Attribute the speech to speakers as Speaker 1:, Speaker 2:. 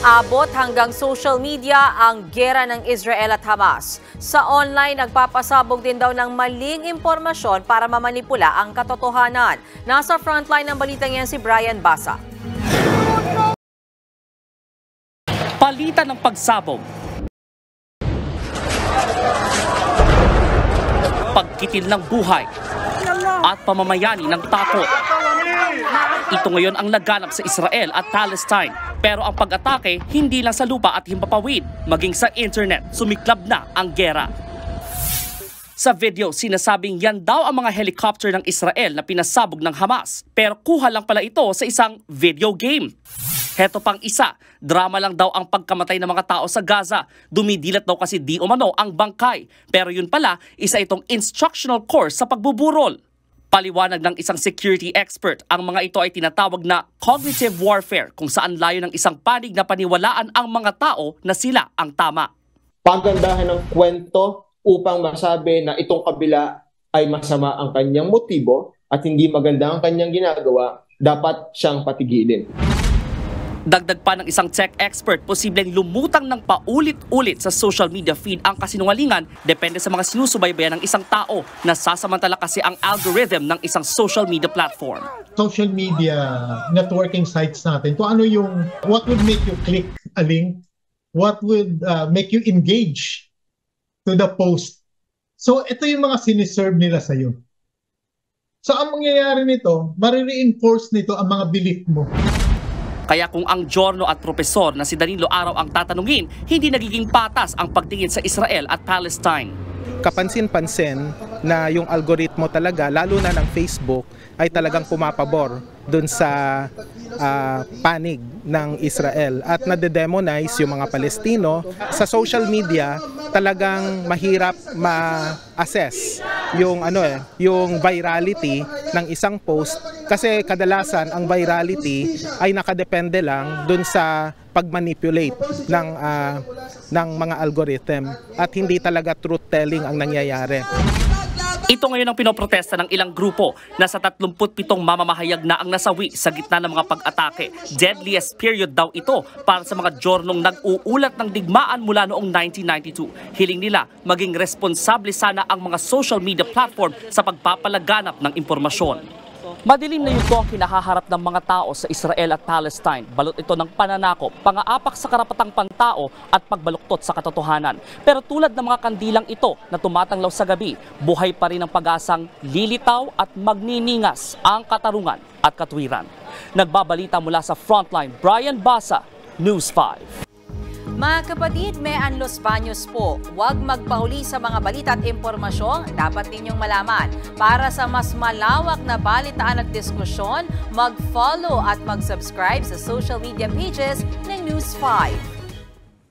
Speaker 1: Abot hanggang social media ang giyera ng Israel at Hamas. Sa online, nagpapasabog din daw ng maling impormasyon para mamanipula ang katotohanan. Nasa frontline ng balitang yan si Brian Basa.
Speaker 2: Palitan ng pagsabog, pagkitil ng buhay, at pamamayani ng takot. Ito ngayon ang laganap sa Israel at Palestine. Pero ang pag-atake, hindi lang sa lupa at himpapawid, maging sa internet, sumiklab na ang gera. Sa video, sinasabing yan daw ang mga helicopter ng Israel na pinasabog ng Hamas. Pero kuha lang pala ito sa isang video game. Heto pang isa, drama lang daw ang pagkamatay ng mga tao sa Gaza. Dumidilat daw kasi di umano ang bangkay. Pero yun pala, isa itong instructional course sa pagbuburol. Paliwanag ng isang security expert, ang mga ito ay tinatawag na cognitive warfare, kung saan layo ng isang panig na paniwalaan ang mga tao na sila ang tama.
Speaker 3: Pagandahan ng kwento upang masabi na itong kabila ay masama ang kanyang motibo at hindi maganda ang kanyang ginagawa, dapat siyang patigilin.
Speaker 2: Dagdag pa ng isang tech expert, posibleng lumutang ng paulit-ulit sa social media feed ang kasinungalingan depende sa mga sinusubaybayan ng isang tao. Nasasamantala kasi ang algorithm ng isang social media platform.
Speaker 4: Social media networking sites natin, kung ano yung, what would make you click a link, what would make you engage to the post. So ito yung mga siniserve nila sa'yo. So ang mangyayari nito, marireinforce nito ang mga belief mo.
Speaker 2: Kaya kung ang Giorno at Profesor na si Danilo Araw ang tatanungin, hindi nagiging patas ang pagtingin sa Israel at Palestine.
Speaker 5: Kapansin-pansin na yung algoritmo talaga, lalo na ng Facebook, ay talagang pumapabor dun sa panig ng Israel at nade-demonize yung mga Palestino. Sa social media, talagang mahirap ma-assess yung yung virality ng isang post kasi kadalasan ang virality ay nakadepende lang dun sa pagmanipulate ng mga algorithm at hindi talaga truth-telling ang nangyayari.
Speaker 2: Ito ngayon ang pinoprotesta ng ilang grupo. Nasa 37 mamamahayag na ang nasawi sa gitna ng mga pag-atake. Deadliest period daw ito para sa mga Giornong nag-uulat ng digmaan mula noong 1992. Hiling nila maging responsable sana ang mga social media platform sa pagpapalaganap ng impormasyon. Madilim na yugto ang kinahaharap ng mga tao sa Israel at Palestine. Balot ito ng pananakop, pang-aapak sa karapatang pantao at pagbaluktot sa katotohanan. Pero tulad ng mga kandilang ito na tumatanglaw sa gabi, buhay pa rin ang pag-asang lilitaw at magniningas ang katarungan at katwiran. Nagbabalita mula sa Frontline, Brian Basa, News 5.
Speaker 1: Mga kapatid, may Los Baños po. Huwag magpahuli sa mga balita at impormasyong dapat ninyong malaman. Para sa mas malawak na balitaan at diskusyon, mag-follow at mag-subscribe sa social media pages ng News 5.